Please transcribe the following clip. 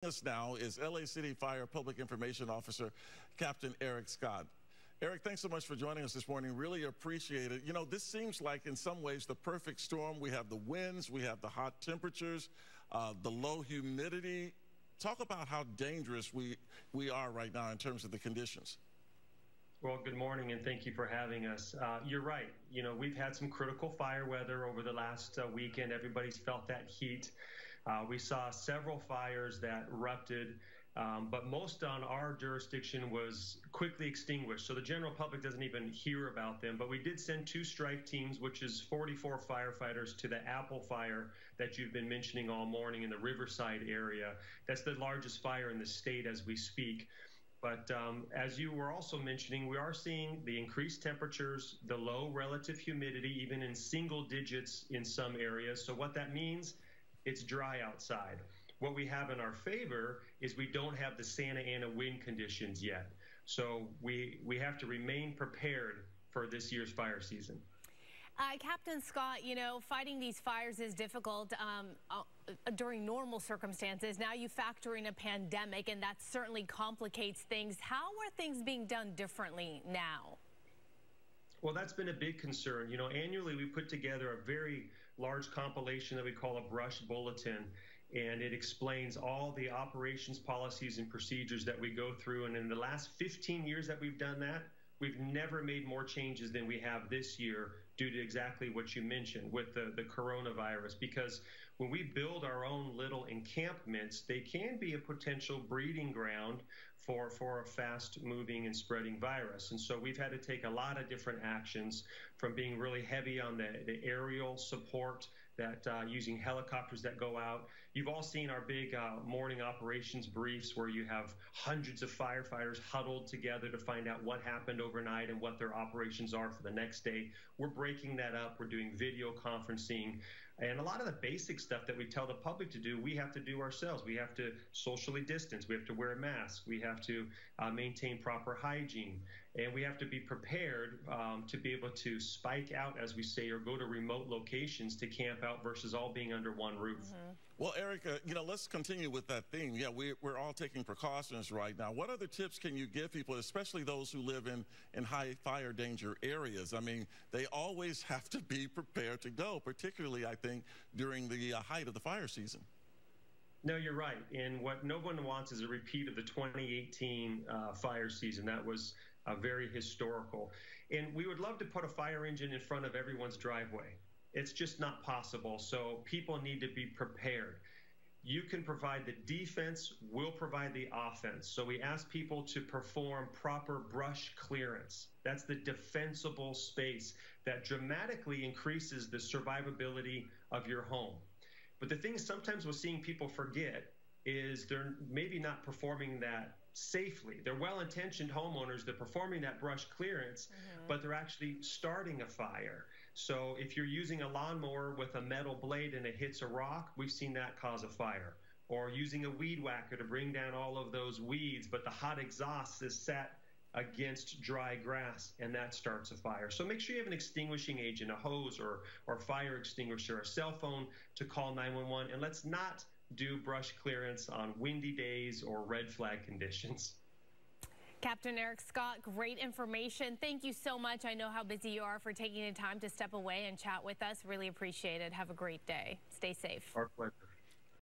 Us now is LA City Fire Public Information Officer, Captain Eric Scott. Eric, thanks so much for joining us this morning. Really appreciate it. You know, this seems like in some ways the perfect storm. We have the winds, we have the hot temperatures, the low humidity. Talk about how dangerous we are right now in terms of the conditions. Well, good morning, and thank you for having us. You're right. You know, we've had some critical fire weather over the last weekend. Everybody's felt that heat. We saw several fires that erupted, but most on our jurisdiction was quickly extinguished. So the general public doesn't even hear about them. But we did send 2 strike teams, which is 44 firefighters, to the Apple fire that you've been mentioning all morning in the Riverside area. That's the largest fire in the state as we speak. But as you were also mentioning, we are seeing the increased temperatures, the low relative humidity, even in single digits in some areas. So what that means, it's dry outside. What we have in our favor is we don't have the Santa Ana wind conditions yet. So we have to remain prepared for this year's fire season. Captain Scott, you know, fighting these fires is difficult during normal circumstances. Now you factor in a pandemic, and that certainly complicates things. How are things being done differently now? Well, that's been a big concern. You know, annually we put together a very large compilation that we call a brush bulletin, and it explains all the operations, policies, and procedures that we go through. And in the last 15 years that we've done that, we've never made more changes than we have this year due to exactly what you mentioned with the coronavirus. Because when we build our own little encampments, they can be a potential breeding ground for a fast-moving and spreading virus. And so we've had to take a lot of different actions, from being really heavy on the aerial support, that using helicopters that go out. You've all seen our big morning operations briefs where you have hundreds of firefighters huddled together to find out what happened overnight and what their operations are for the next day. We're breaking that up. We're doing video conferencing. And a lot of the basic stuff that we tell the public to do, we have to do ourselves. We have to socially distance. We have to wear a mask. We have to maintain proper hygiene. And we have to be prepared to be able to spike out, as we say, or go to remote locations to camp out versus all being under one roof. Mm-hmm. Well, Eric, you know, let's continue with that theme. Yeah, we're all taking precautions right now. What other tips can you give people, especially those who live in high fire danger areas? I mean, they always have to be prepared to go, particularly, I think, during the height of the fire season. No, you're right. And what no one wants is a repeat of the 2018 fire season. That was very historical. And we would love to put a fire engine in front of everyone's driveway. It's just not possible. So people need to be prepared. You can provide the defense, we'll provide the offense. So we ask people to perform proper brush clearance. That's the defensible space that dramatically increases the survivability of your home. But the thing sometimes we're seeing people forget is they're maybe not performing that safely. They're well-intentioned homeowners, they're performing that brush clearance, but they're actually starting a fire. So if you're using a lawnmower with a metal blade and it hits a rock, we've seen that cause a fire. Or using a weed whacker to bring down all of those weeds, but the hot exhaust is set against dry grass, and that starts a fire. So make sure you have an extinguishing agent, a hose or fire extinguisher, a cell phone to call 911, and let's not do brush clearance on windy days or red flag conditions. Captain Eric Scott, great information. Thank you so much. I know how busy you are for taking the time to step away and chat with us. Really appreciate it. Have a great day. Stay safe. Our pleasure.